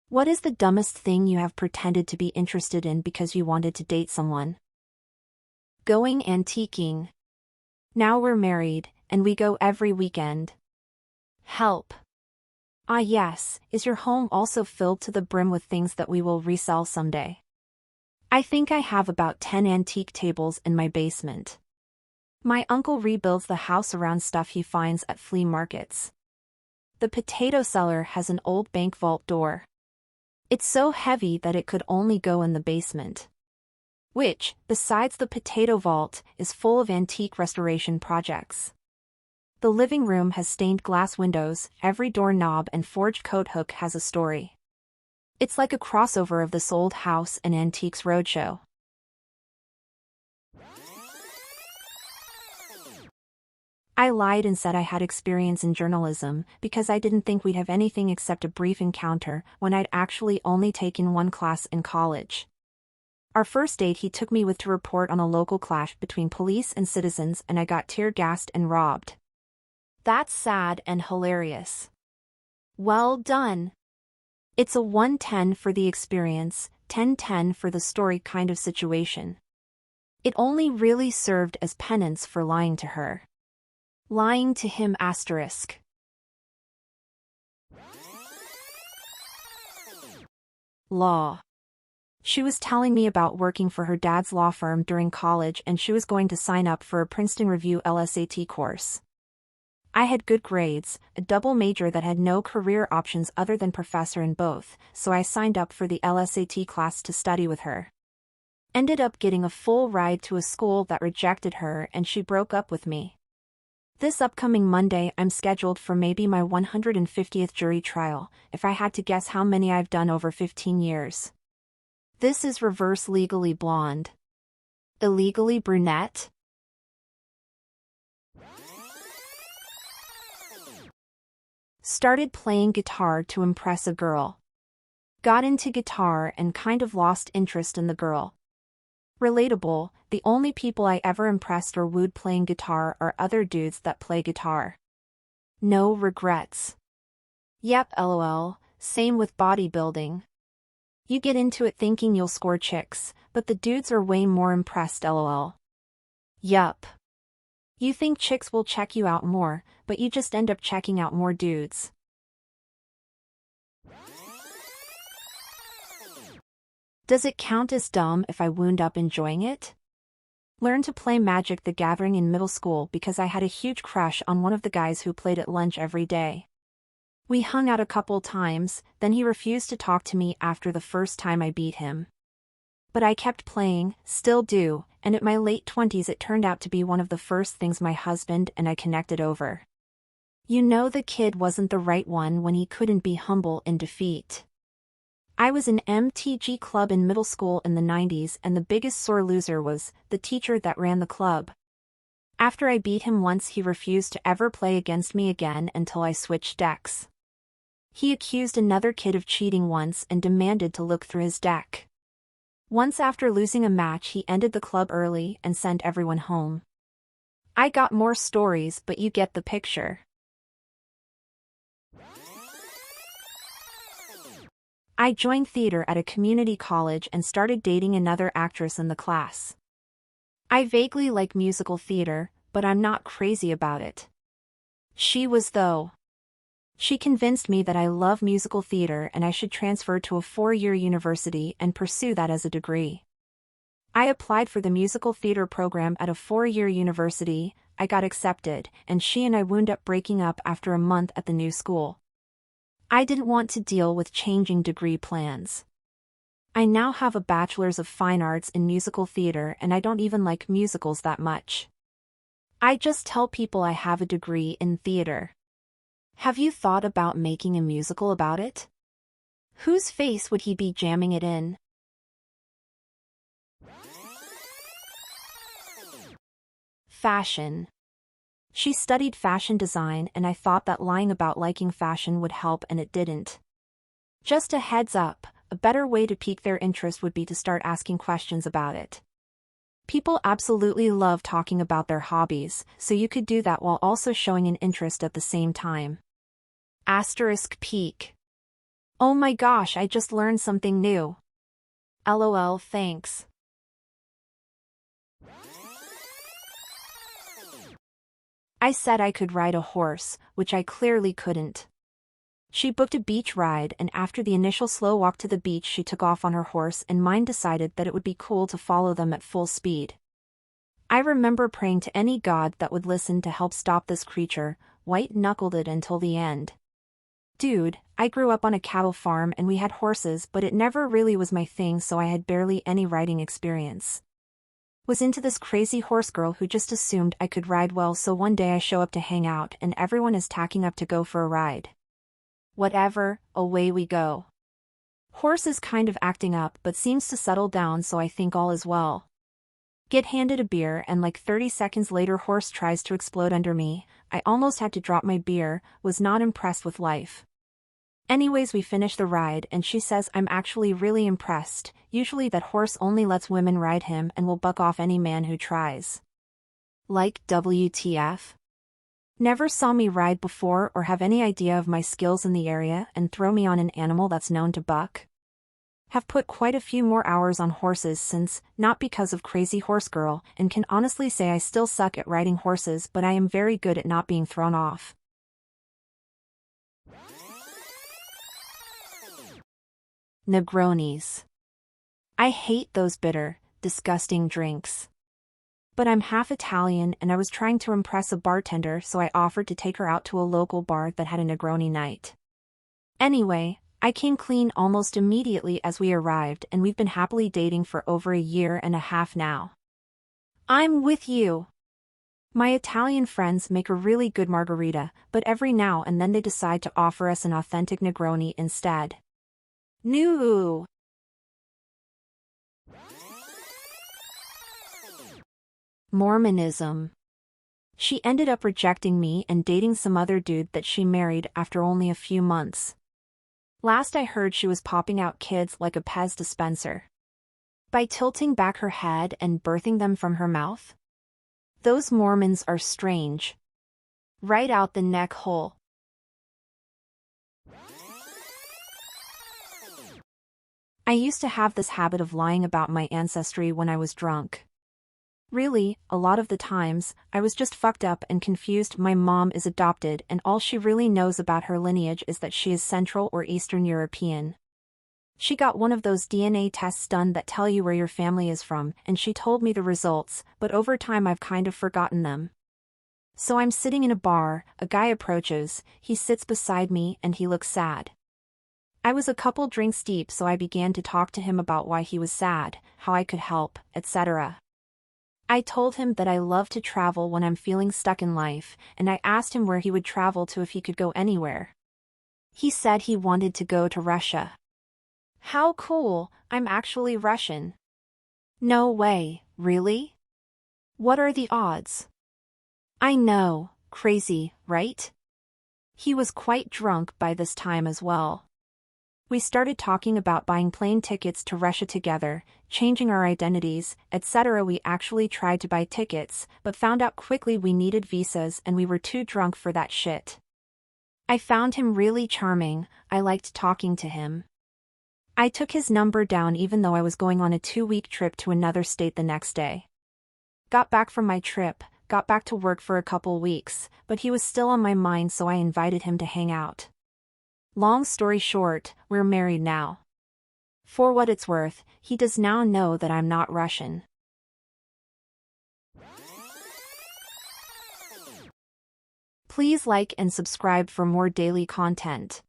What is the dumbest thing you have pretended to be interested in because you wanted to date someone? Going antiquing. Now we're married, and we go every weekend. Help. Ah yes, is your home also filled to the brim with things that we will resell someday? I think I have about 10 antique tables in my basement. My uncle rebuilds the house around stuff he finds at flea markets. The potato cellar has an old bank vault door. It's so heavy that it could only go in the basement. Which, besides the potato vault, is full of antique restoration projects. The living room has stained glass windows, every doorknob and forged coat hook has a story. It's like a crossover of this old house and antiques roadshow. I lied and said I had experience in journalism because I didn't think we'd have anything except a brief encounter when I'd actually only taken one class in college. Our first date he took me with to report on a local clash between police and citizens and I got tear-gassed and robbed. That's sad and hilarious. Well done. It's a 110 for the experience, 10-10 for the story kind of situation. It only really served as penance for lying to her. Lying to him asterisk. Law. She was telling me about working for her dad's law firm during college and she was going to sign up for a Princeton Review LSAT course. I had good grades, a double major that had no career options other than professor in both, so I signed up for the LSAT class to study with her. Ended up getting a full ride to a school that rejected her and she broke up with me. This upcoming Monday I'm scheduled for maybe my 150th jury trial, if I had to guess how many I've done over 15 years. This is reverse legally blonde. Illegally brunette? Started playing guitar to impress a girl. Got into guitar and kind of lost interest in the girl. Relatable, the only people I ever impressed or wooed playing guitar are other dudes that play guitar. No regrets. Yep, lol, same with bodybuilding. You get into it thinking you'll score chicks, but the dudes are way more impressed lol. Yup. You think chicks will check you out more, but you just end up checking out more dudes. Does it count as dumb if I wound up enjoying it? Learned to play Magic the Gathering in middle school because I had a huge crush on one of the guys who played at lunch every day. We hung out a couple times, then he refused to talk to me after the first time I beat him. But I kept playing, still do, and at my late 20s it turned out to be one of the first things my husband and I connected over. You know the kid wasn't the right one when he couldn't be humble in defeat. I was in MTG club in middle school in the 90s and the biggest sore loser was the teacher that ran the club. After I beat him once he refused to ever play against me again until I switched decks. He accused another kid of cheating once and demanded to look through his deck. Once after losing a match he ended the club early and sent everyone home. I got more stories but you get the picture. I joined theater at a community college and started dating another actress in the class. I vaguely like musical theater, but I'm not crazy about it. She was though. She convinced me that I love musical theater and I should transfer to a 4-year university and pursue that as a degree. I applied for the musical theater program at a 4-year university, I got accepted, and she and I wound up breaking up after a month at the new school. I didn't want to deal with changing degree plans. I now have a bachelor's of fine arts in musical theater and I don't even like musicals that much. I just tell people I have a degree in theater. Have you thought about making a musical about it? Whose face would he be jamming it in? Fashion. She studied fashion design and I thought that lying about liking fashion would help and it didn't. Just a heads up, a better way to pique their interest would be to start asking questions about it. People absolutely love talking about their hobbies, so you could do that while also showing an interest at the same time. Asterisk peak. Oh my gosh, I just learned something new. LOL, thanks. I said I could ride a horse, which I clearly couldn't. She booked a beach ride, and after the initial slow walk to the beach she took off on her horse, and mine decided that it would be cool to follow them at full speed. I remember praying to any god that would listen to help stop this creature, white-knuckled it until the end. Dude, I grew up on a cattle farm and we had horses, but it never really was my thing, so I had barely any riding experience. Was into this crazy horse girl who just assumed I could ride well, so one day I show up to hang out and everyone is tacking up to go for a ride. Whatever, away we go. Horse is kind of acting up but seems to settle down, so I think all is well. Get handed a beer and like 30 seconds later horse tries to explode under me. I almost had to drop my beer, was not impressed with life. Anyways, we finish the ride and she says I'm actually really impressed, usually that horse only lets women ride him and will buck off any man who tries. Like, WTF? Never saw me ride before or have any idea of my skills in the area and throw me on an animal that's known to buck? Have put quite a few more hours on horses since, not because of crazy horse girl, and can honestly say I still suck at riding horses, but I am very good at not being thrown off. Negronis. I hate those bitter, disgusting drinks. But I'm half Italian and I was trying to impress a bartender, so I offered to take her out to a local bar that had a Negroni night. Anyway, I came clean almost immediately as we arrived, and we've been happily dating for over a year and a half now. I'm with you. My Italian friends make a really good margarita, but every now and then they decide to offer us an authentic Negroni instead. New. Mormonism. She ended up rejecting me and dating some other dude that she married after only a few months. Last I heard she was popping out kids like a Pez dispenser. By tilting back her head and birthing them from her mouth? Those Mormons are strange. Right out the neck hole. I used to have this habit of lying about my ancestry when I was drunk. Really, a lot of the times, I was just fucked up and confused. My mom is adopted and all she really knows about her lineage is that she is Central or Eastern European. She got one of those DNA tests done that tell you where your family is from, and she told me the results, but over time I've kind of forgotten them. So I'm sitting in a bar, a guy approaches, he sits beside me and he looks sad. I was a couple drinks deep, so I began to talk to him about why he was sad, how I could help, etc. I told him that I love to travel when I'm feeling stuck in life, and I asked him where he would travel to if he could go anywhere. He said he wanted to go to Russia. How cool, I'm actually Russian. No way, really? What are the odds? I know, crazy, right? He was quite drunk by this time as well. We started talking about buying plane tickets to Russia together, changing our identities, etc. We actually tried to buy tickets, but found out quickly we needed visas and we were too drunk for that shit. I found him really charming, I liked talking to him. I took his number down even though I was going on a 2-week trip to another state the next day. Got back from my trip, got back to work for a couple weeks, but he was still on my mind, so I invited him to hang out. Long story short, we're married now. For what it's worth, he does now know that I'm not Russian. Please like and subscribe for more daily content.